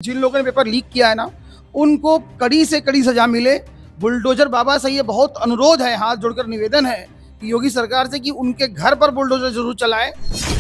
जिन लोगों ने paper leak किया है ना, उनको कड़ी से कड़ी सजा मिले। बुलडोजर बाबा से ये बहुत अनुरोध है, हाथ जोड़कर निवेदन है कि योगी सरकार से कि उनके घर पर बुलडोजर जरूर चलाएं।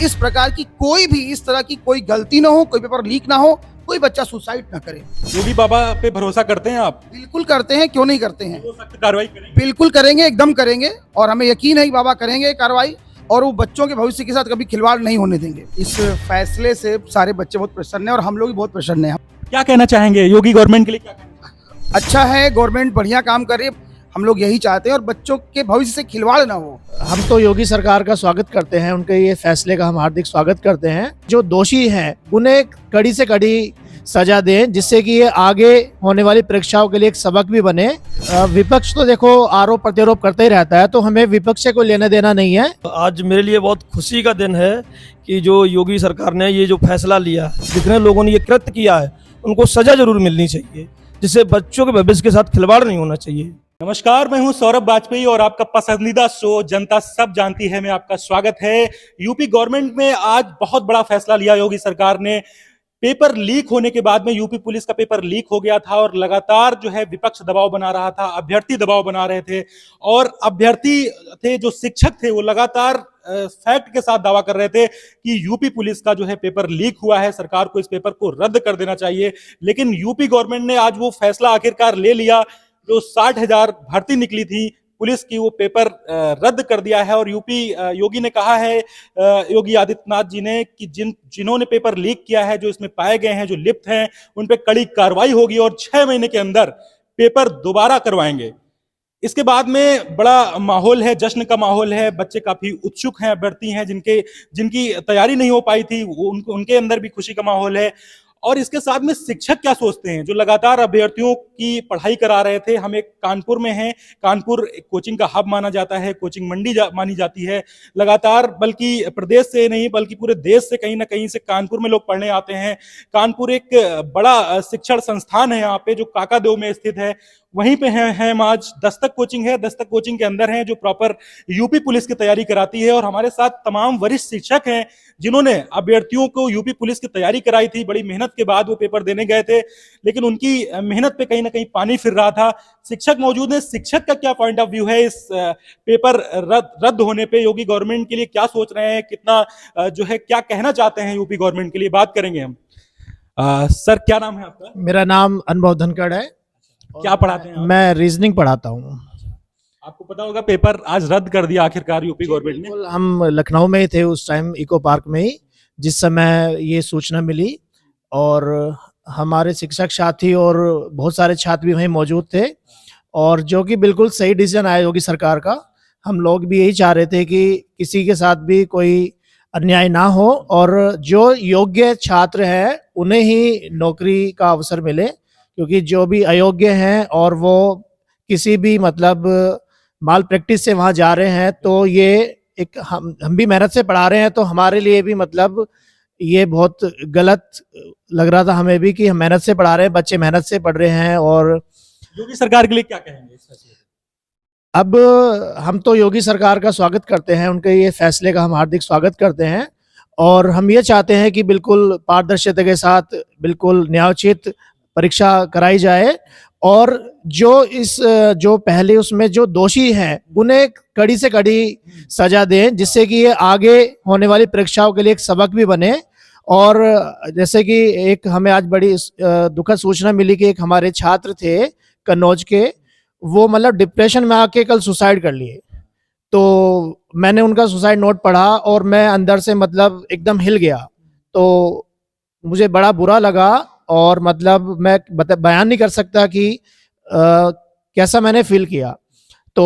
इस प्रकार की कोई भी इस तरह की कोई गलती ना हो, कोई पेपर लीक ना हो, कोई बच्चा सुसाइड ना करे। योगी बाबा पे भरोसा करते हैं आप? बिल्कुल करते हैं, क्यों नहीं करते हैं, वो सख्त कार्रवाई करेंगे? बिल्कुल करेंगे, एकदम करेंगे। और हमें यकीन है कि बाबा करेंगे कार्रवाई और वो बच्चों के भविष्य के साथ कभी खिलवाड़ नहीं होने देंगे। इस फैसले से सारे बच्चे बहुत प्रसन्न हैं और हम लोग भी बहुत प्रसन्न हैं। क्या कहना चाहेंगे योगी गवर्नमेंट के लिए? क्या कहना अच्छा है, गवर्नमेंट बढ़िया काम कर रही है, हम लोग यही चाहते हैं और बच्चों के भविष्य से खिलवाड़ ना हो। हम तो योगी सरकार का स्वागत करते हैं, उनके ये फैसले का हम हार्दिक स्वागत करते हैं। जो दोषी हैं उन्हें कड़ी से कड़ी सजा दें, जिससे कि ये आगे होने वाली परीक्षाओं के लिए एक सबक भी बने। विपक्ष तो देखो आरोप प्रत्यारोप करते ही रहता है, तो हमें विपक्ष से कोई लेना देना नहीं है। आज मेरे लिए बहुत खुशी का दिन है कि जो योगी सरकार ने ये जो फैसला लिया, जितने लोगों ने ये कृत्य किया है उनको सजा जरूर मिलनी चाहिए, जिससे बच्चों के भविष्य के साथ खिलवाड़ नहीं होना चाहिए। नमस्कार, मैं हूं सौरभ वाजपेयी और आपका पसंदीदा शो जनता सब जानती है में आपका स्वागत है। यूपी गवर्नमेंट में आज बहुत बड़ा फैसला लिया योगी सरकार ने। पेपर लीक होने के बाद में यूपी पुलिस का पेपर लीक हो गया था और लगातार जो है विपक्ष दबाव बना रहा था, अभ्यर्थी दबाव बना रहे थे और अभ्यर्थी थे जो शिक्षक थे वो लगातार फैक्ट के साथ दावा कर रहे थे कि यूपी पुलिस का जो है पेपर लीक हुआ है, सरकार को इस पेपर को रद्द कर देना चाहिए। लेकिन यूपी गवर्नमेंट ने आज वो फैसला आखिरकार ले लिया। जो 60,000 भर्ती निकली थी पुलिस की, वो पेपर रद्द कर दिया है। और योगी ने कहा है, योगी आदित्यनाथ जी ने, कि जिन्होंने पेपर लीक किया है, जो इसमें पाए गए हैं, जो लिप्त हैं, उन पे कड़ी कार्रवाई होगी और 6 महीने के अंदर पेपर दोबारा करवाएंगे। इसके बाद में बड़ा माहौल है, जश्न का माहौल है। बच्चे काफी उत्सुक हैं, अभ्यर्थी हैं जिनकी तैयारी नहीं हो पाई थी, उनके अंदर भी खुशी का माहौल है। और इसके साथ में शिक्षक क्या सोचते हैं, जो लगातार अभ्यर्थियों की पढ़ाई करा रहे थे। हम एक कानपुर में हैं, कानपुर एक कोचिंग का हब माना जाता है, कोचिंग मंडी मानी जाती है। लगातार बल्कि प्रदेश से नहीं बल्कि पूरे देश से कहीं ना कहीं से कानपुर में लोग पढ़ने आते हैं। कानपुर एक बड़ा शिक्षण संस्थान है यहाँ पे, जो काकादेव में स्थित है। वहीं पे हैं हम आज। दस्तक कोचिंग है, दस्तक कोचिंग के अंदर हैं, जो प्रॉपर यूपी पुलिस की तैयारी कराती है। और हमारे साथ तमाम वरिष्ठ शिक्षक हैं जिन्होंने अभ्यर्थियों को यूपी पुलिस की तैयारी कराई थी। बड़ी मेहनत के बाद वो पेपर देने गए थे, लेकिन उनकी मेहनत पे कहीं ना कहीं पानी फिर रहा था। शिक्षक मौजूद है। शिक्षक का क्या पॉइंट ऑफ व्यू है इस पेपर रद्द होने पे? योगी गवर्नमेंट के लिए क्या सोच रहे हैं, कितना जो है क्या कहना चाहते हैं यूपी गवर्नमेंट के लिए, बात करेंगे हम। सर, क्या नाम है आपका? मेरा नाम अनुभव धनखड़ है। क्या पढ़ाते हैं आप? मैं रीजनिंग पढ़ाता हूँ। आपको पता होगा पेपर आज रद्द कर दिया आखिरकार यूपी गवर्नमेंट ने। हम लखनऊ में ही थे उस टाइम, इको पार्क में ही, जिस समय ये सूचना मिली। और हमारे शिक्षक साथी और बहुत सारे छात्र भी वहीं मौजूद थे, और जो कि बिल्कुल सही डिसीजन आया योगी सरकार का। हम लोग भी यही चाह रहे थे कि किसी के साथ भी कोई अन्याय ना हो और जो योग्य छात्र हैं उन्हें ही नौकरी का अवसर मिले, क्योंकि जो भी अयोग्य हैं और वो किसी भी मतलब माल प्रैक्टिस से वहाँ जा रहे हैं, तो ये एक हम भी मेहनत से पढ़ा रहे हैं, तो हमारे लिए भी मतलब ये बहुत गलत लग रहा था हमें भी कि हम मेहनत से पढ़ा रहे हैं, बच्चे मेहनत से पढ़ रहे हैं। और योगी सरकार के लिए क्या कहेंगे इस फैसले? अब हम तो योगी सरकार का स्वागत करते हैं, उनके ये फैसले का हम हार्दिक स्वागत करते हैं। और हम ये चाहते हैं कि बिल्कुल पारदर्शिता के साथ बिल्कुल न्यायोचित परीक्षा कराई जाए, और जो पहले उसमें जो दोषी हैं उन्हें कड़ी से कड़ी सजा दें, जिससे कि ये आगे होने वाली परीक्षाओं के लिए एक सबक भी बने। और जैसे कि एक हमें आज बड़ी दुखद सूचना मिली कि एक हमारे छात्र थे कन्नौज के, वो मतलब डिप्रेशन में आके कल सुसाइड कर लिए। तो मैंने उनका सुसाइड नोट पढ़ा और मैं अंदर से मतलब एकदम हिल गया। तो मुझे बड़ा बुरा लगा और मतलब मैं बयान नहीं कर सकता कि कैसा मैंने फील किया। तो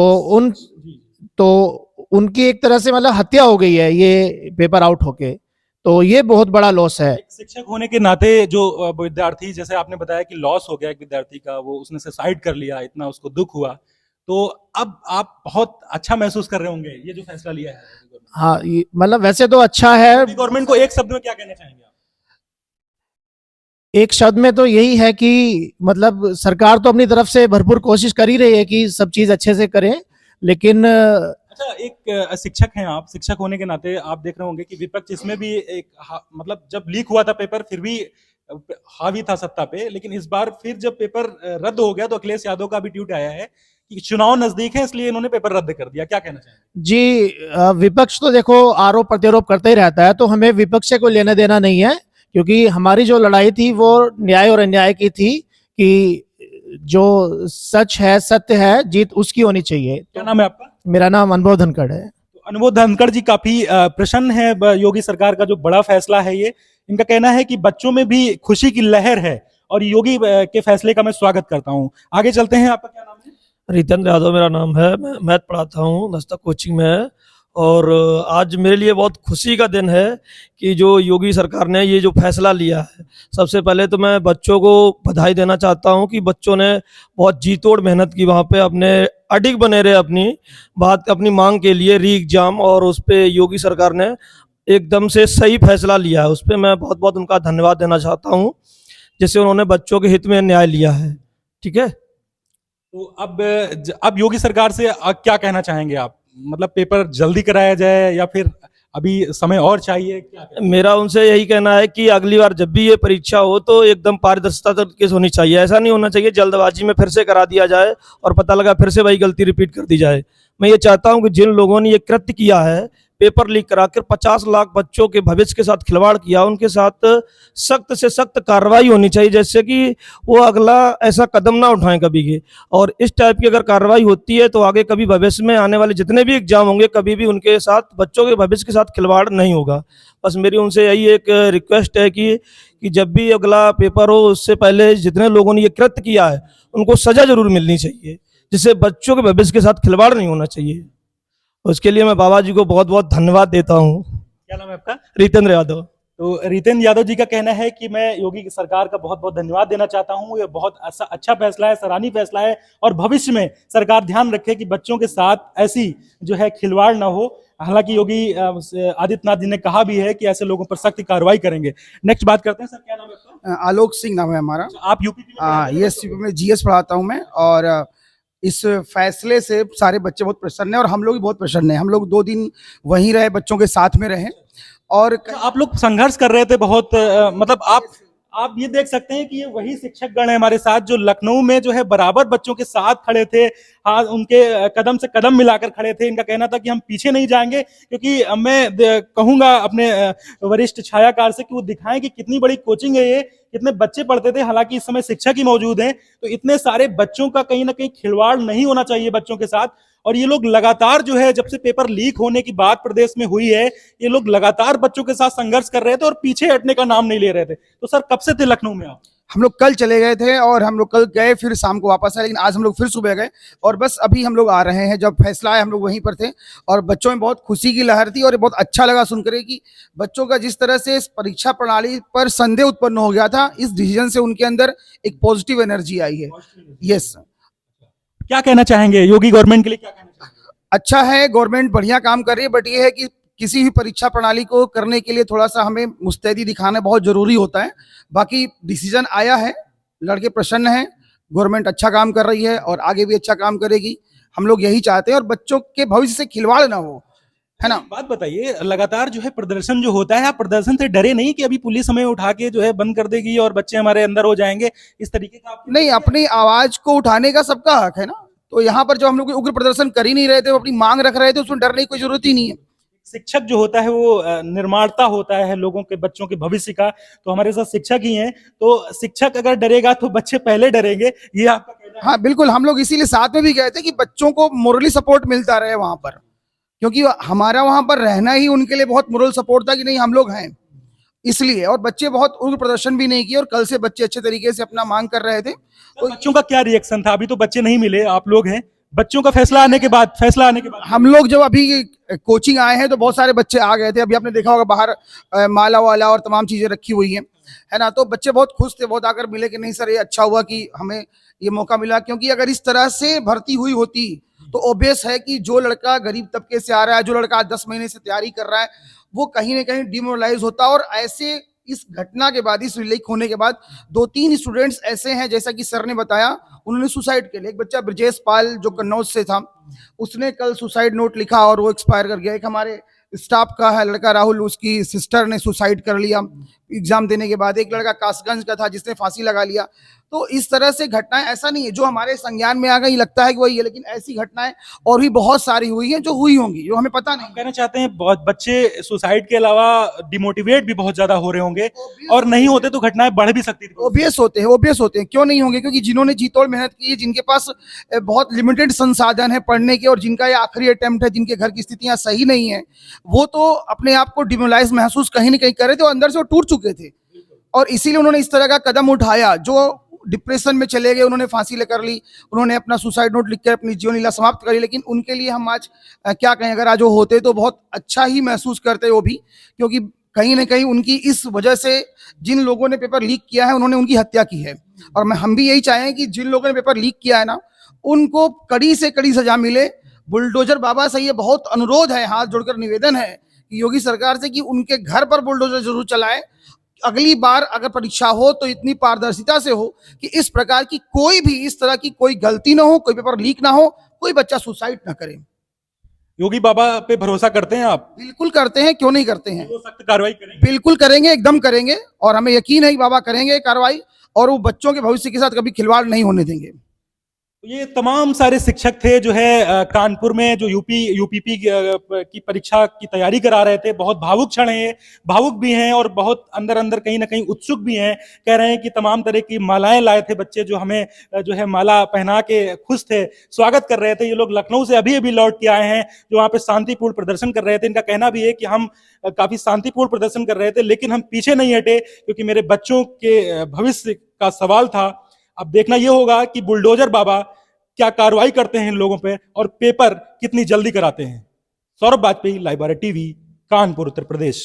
उनकी एक तरह से मतलब हत्या हो गई है ये पेपर आउट होके, तो ये बहुत बड़ा लॉस है। एक शिक्षक होने के नाते जो विद्यार्थी, जैसे आपने बताया कि लॉस हो गया एक विद्यार्थी का, वो उसने सुसाइड कर लिया, इतना उसको दुख हुआ, तो अब आप बहुत अच्छा महसूस कर रहे होंगे ये जो फैसला लिया है। हाँ, मतलब वैसे तो अच्छा है। गवर्नमेंट को एक शब्द में क्या कहना चाहेंगे आप? एक शब्द में तो यही है कि मतलब सरकार तो अपनी तरफ से भरपूर कोशिश कर ही रही है कि सब चीज अच्छे से करें, लेकिन अच्छा, एक शिक्षक हैं आप, शिक्षक होने के नाते आप देख रहे होंगे कि विपक्ष इसमें भी एक मतलब जब लीक हुआ था पेपर, फिर भी हावी था सत्ता पे, लेकिन इस बार फिर जब पेपर रद्द हो गया तो अखिलेश यादव का भी ट्वीट आया है कि चुनाव नजदीक है इसलिए इन्होंने पेपर रद्द कर दिया। क्या कहना चाहेंगे? जी, विपक्ष तो देखो आरोप प्रत्यारोप करते ही रहता है, तो हमें विपक्ष से कोई लेना देना नहीं है, क्योंकि हमारी जो लड़ाई थी वो न्याय और अन्याय की थी कि जो सच है, सत्य है, जीत उसकी होनी चाहिए। क्या नाम है आपका? मेरा नाम अनुभव धनखड़ है। तो अनुभव धनखड़ जी काफी प्रसन्न है योगी सरकार का जो बड़ा फैसला है ये। इनका कहना है कि बच्चों में भी खुशी की लहर है और योगी के फैसले का मैं स्वागत करता हूं। आगे चलते हैं, आपका क्या नाम है? रितेंद्र यादव मेरा नाम है, मैं मैथ पढ़ाता हूँ, नस्ता कोचिंग में है। और आज मेरे लिए बहुत खुशी का दिन है कि जो योगी सरकार ने ये जो फैसला लिया है। सबसे पहले तो मैं बच्चों को बधाई देना चाहता हूँ कि बच्चों ने बहुत जी तोड़ मेहनत की, वहाँ पे अपने अडिग बने रहे अपनी बात, अपनी मांग के लिए री एग्जाम, और उस पर योगी सरकार ने एकदम से सही फैसला लिया है। उस पर मैं बहुत बहुत उनका धन्यवाद देना चाहता हूँ, जिससे उन्होंने बच्चों के हित में न्याय लिया है। ठीक है, तो अब योगी सरकार से क्या कहना चाहेंगे आप? मतलब पेपर जल्दी कराया जाए या फिर अभी समय और चाहिए? क्या मेरा उनसे यही कहना है कि अगली बार जब भी ये परीक्षा हो तो एकदम पारदर्शिता तरीके से होनी चाहिए। ऐसा नहीं होना चाहिए जल्दबाजी में फिर से करा दिया जाए और पता लगा फिर से वही गलती रिपीट कर दी जाए। मैं ये चाहता हूं कि जिन लोगों ने ये कृत्य किया है, पेपर लीक कराकर 50 लाख बच्चों के भविष्य के साथ खिलवाड़ किया, उनके साथ सख्त से सख्त कार्रवाई होनी चाहिए, जैसे कि वो अगला ऐसा कदम ना उठाएं कभी भी। और इस टाइप की अगर कार्रवाई होती है तो आगे कभी भविष्य में आने वाले जितने भी एग्जाम होंगे, कभी भी उनके साथ, बच्चों के भविष्य के साथ खिलवाड़ नहीं होगा। बस मेरी उनसे यही एक रिक्वेस्ट है कि जब भी अगला पेपर हो उससे पहले जितने लोगों ने ये कृत्य किया है उनको सजा जरूर मिलनी चाहिए, जिससे बच्चों के भविष्य के साथ खिलवाड़ नहीं होना चाहिए। उसके लिए मैं बाबा जी को बहुत बहुत धन्यवाद देता हूँ। क्या नाम है आपका? रितेंद्र यादव। तो रितेंद्र यादव जी का कहना है कि मैं योगी सरकार का बहुत बहुत धन्यवाद देना चाहता हूं। ये बहुत अच्छा फैसला है, सराहनीय फैसला है, और भविष्य में सरकार ध्यान रखे कि बच्चों के साथ ऐसी जो है खिलवाड़ ना हो। हालांकि योगी आदित्यनाथ जी ने कहा भी है कि ऐसे लोगों पर सख्त कार्रवाई करेंगे। नेक्स्ट बात करते हैं। सर, क्या नाम है आपका? आलोक सिंह नाम है हमारा। आप यूपी में? यस, यूपी में जीएस पढ़ाता हूँ मैं। और इस फैसले से सारे बच्चे बहुत प्रसन्न हैं और हम लोग भी बहुत प्रसन्न हैं। हम लोग 2 दिन वहीं रहे, बच्चों के साथ में रहे। और आप लोग संघर्ष कर रहे थे बहुत, मतलब आप ये देख सकते हैं कि ये वही शिक्षक गण है हमारे साथ जो लखनऊ में जो है बराबर बच्चों के साथ खड़े थे। हाँ, उनके कदम से कदम मिलाकर खड़े थे। इनका कहना था कि हम पीछे नहीं जाएंगे, क्योंकि मैं कहूंगा अपने वरिष्ठ छायाकार से कि वो दिखाएं कि कितनी बड़ी कोचिंग है ये, कितने बच्चे पढ़ते थे। हालांकि इस समय शिक्षक ही मौजूद हैं, तो इतने सारे बच्चों का कहीं ना कहीं खिलवाड़ नहीं होना चाहिए बच्चों के साथ। और ये लोग लगातार जो है, जब से पेपर लीक होने की बात प्रदेश में हुई है, ये लोग लगातार बच्चों के साथ संघर्ष कर रहे थे और पीछे हटने का नाम नहीं ले रहे थे। तो सर, कब से थे लखनऊ में आप? हम लोग कल चले गए थे और हम लोग कल गए, फिर शाम को वापस आए, लेकिन आज हम लोग फिर सुबह गए और बस अभी हम लोग आ रहे हैं। जब फैसला आया हम लोग वहीं पर थे और बच्चों में बहुत खुशी की लहर थी और बहुत अच्छा लगा सुनकर कि बच्चों का जिस तरह से इस परीक्षा प्रणाली पर संदेह उत्पन्न हो गया था, इस डिसीजन से उनके अंदर एक पॉजिटिव एनर्जी आई है। यस। क्या कहना चाहेंगे योगी गवर्नमेंट के लिए? क्या कहना चाहेंगे? अच्छा है, गवर्नमेंट बढ़िया काम कर रही है, बट ये है कि किसी भी परीक्षा प्रणाली को करने के लिए थोड़ा सा हमें मुस्तैदी दिखाना बहुत जरूरी होता है। बाकी डिसीजन आया है, लड़के प्रसन्न हैं, गवर्नमेंट अच्छा काम कर रही है और आगे भी अच्छा काम करेगी। हम लोग यही चाहते हैं और बच्चों के भविष्य से खिलवाड़ ना हो, है ना। बात बताइए, लगातार जो है प्रदर्शन जो होता है, आप प्रदर्शन से डरे नहीं कि अभी पुलिस हमें उठा के जो है बंद कर देगी और बच्चे हमारे अंदर हो जाएंगे, इस तरीके का? नहीं, अपनी आवाज को उठाने का सबका हक है ना। तो यहाँ पर जो हम लोग उग्र प्रदर्शन कर ही नहीं रहे थे, वो अपनी मांग रख रहे थे, उसमें डरने की कोई जरूरत ही नहीं है। शिक्षक जो होता है वो निर्माता होता है लोगों के, बच्चों के भविष्य का। तो हमारे साथ शिक्षक ही हैं, तो शिक्षक अगर डरेगा तो बच्चे पहले डरेंगे, ये आपका कहना है? हाँ बिल्कुल, हम लोग इसीलिए साथ में भी गए थे कि बच्चों को मोरली सपोर्ट मिलता रहे वहां पर, क्योंकि हमारा वहां पर रहना ही उनके लिए बहुत मोरल सपोर्ट था कि नहीं हम लोग हैं, इसलिए। और बच्चे बहुत उग्र प्रदर्शन भी नहीं किए और कल से बच्चे अच्छे तरीके से अपना मांग कर रहे थे। तो बच्चों का क्या रिएक्शन था? अभी तो बच्चे नहीं मिले, आप लोग हैं, बच्चों का फैसला आने के बाद हम लोग जब अभी कोचिंग आए हैं तो बहुत सारे बच्चे आ गए थे। अभी आपने देखा होगा बाहर माला वाला और तमाम चीजें रखी हुई हैं, है ना। तो बच्चे बहुत खुश थे, बहुत आकर मिले कि नहीं सर, ये अच्छा हुआ कि हमें ये मौका मिला, क्योंकि अगर इस तरह से भर्ती हुई होती तो ऑब्वियस है कि जो लड़का गरीब तबके से आ रहा है, जो लड़का 10 महीने से तैयारी कर रहा है, वो कहीं ना कहीं डिमोरलाइज होता। और ऐसे इस घटना के बाद, इस लीक होने के बाद 2-3 स्टूडेंट्स ऐसे हैं, जैसा कि सर ने बताया, उन्होंने सुसाइड कर लिया। एक बच्चा ब्रजेश पाल जो कन्नौज से था, उसने कल सुसाइड नोट लिखा और वो एक्सपायर कर गया। एक हमारे स्टाफ का है लड़का राहुल, उसकी सिस्टर ने सुसाइड कर लिया। एग्जाम देने के बाद, एक लड़का कासगंज का था जिसने फांसी लगा लिया। तो इस तरह से घटनाएं, ऐसा नहीं है जो हमारे संज्ञान में आ गई लगता है कि वही है, लेकिन ऐसी घटनाएं और भी बहुत सारी हुई हैं जो हुई होंगी, जो हमें पता नहीं। कहना चाहते हैं बहुत बच्चे सुसाइड के अलावा डिमोटिवेट भी बहुत ज्यादा हो रहे होंगे, और नहीं होते तो घटनाएं बढ़ भी सकती थी। ओबियस होते हैं, क्यों नहीं होंगे? क्योंकि जिन्होंने जी तोड़ मेहनत की है, जिनके पास बहुत लिमिटेड संसाधन है पढ़ने के, और जिनका ये आखिरी अटेम्प्ट है, जिनके घर की स्थितियां सही नहीं है, वो तो अपने आप को डिमोरलाइज महसूस कहीं ना कहीं कर रहे थे, और अंदर से वो टूट चुके थे, और इसीलिए उन्होंने इस तरह का कदम उठाया। जो डिप्रेशन में चले गए, उन्होंने फांसी लेकर ली, उन्होंने अपना सुसाइड नोट लिखकर अपनी जीवन लीला समाप्त करी। लेकिन उनके लिए हम आज क्या कहें, अगर आज वो होते तो बहुत अच्छा ही महसूस करते वो भी, क्योंकि कहीं ना कहीं उनकी इस वजह से जिन लोगों ने पेपर लीक किया है उन्होंने उनकी हत्या की है। और हम भी यही चाहें कि जिन लोगों ने पेपर लीक किया है ना, उनको कड़ी से कड़ी सजा मिले। बुलडोजर बाबा से ये बहुत अनुरोध है, हाथ जोड़कर निवेदन है कि योगी सरकार से कि उनके घर पर बुलडोजर जरूर चलाए। अगली बार अगर परीक्षा हो तो इतनी पारदर्शिता से हो कि इस प्रकार की कोई भी इस तरह की कोई गलती ना हो, कोई पेपर लीक ना हो, कोई बच्चा सुसाइड ना करे। योगी बाबा पे भरोसा करते हैं आप? बिल्कुल करते हैं, क्यों नहीं करते हैं? वो सख्त कार्रवाई करेंगे? बिल्कुल करेंगे, एकदम करेंगे, और हमें यकीन है कि बाबा करेंगे कार्रवाई, और वो बच्चों के भविष्य के साथ कभी खिलवाड़ नहीं होने देंगे। ये तमाम सारे शिक्षक थे जो है कानपुर में जो यूपीपी की परीक्षा की तैयारी करा रहे थे। बहुत भावुक क्षण है, भावुक भी हैं और बहुत अंदर अंदर कहीं ना कहीं उत्सुक भी हैं। कह रहे हैं कि तमाम तरह की मालाएं लाए थे बच्चे, जो हमें जो है माला पहना के खुश थे, स्वागत कर रहे थे। ये लोग लखनऊ से अभी अभी लौट के आए हैं, जो वहाँ पे शांतिपूर्ण प्रदर्शन कर रहे थे। इनका कहना भी है कि हम काफी शांतिपूर्ण प्रदर्शन कर रहे थे, लेकिन हम पीछे नहीं हटे, क्योंकि मेरे बच्चों के भविष्य का सवाल था। अब देखना यह होगा कि बुलडोजर बाबा क्या कार्रवाई करते हैं इन लोगों पे, और पेपर कितनी जल्दी कराते हैं। Saurabh Vajpayee, live Bharat TV, Kanpur, Uttar Pradesh.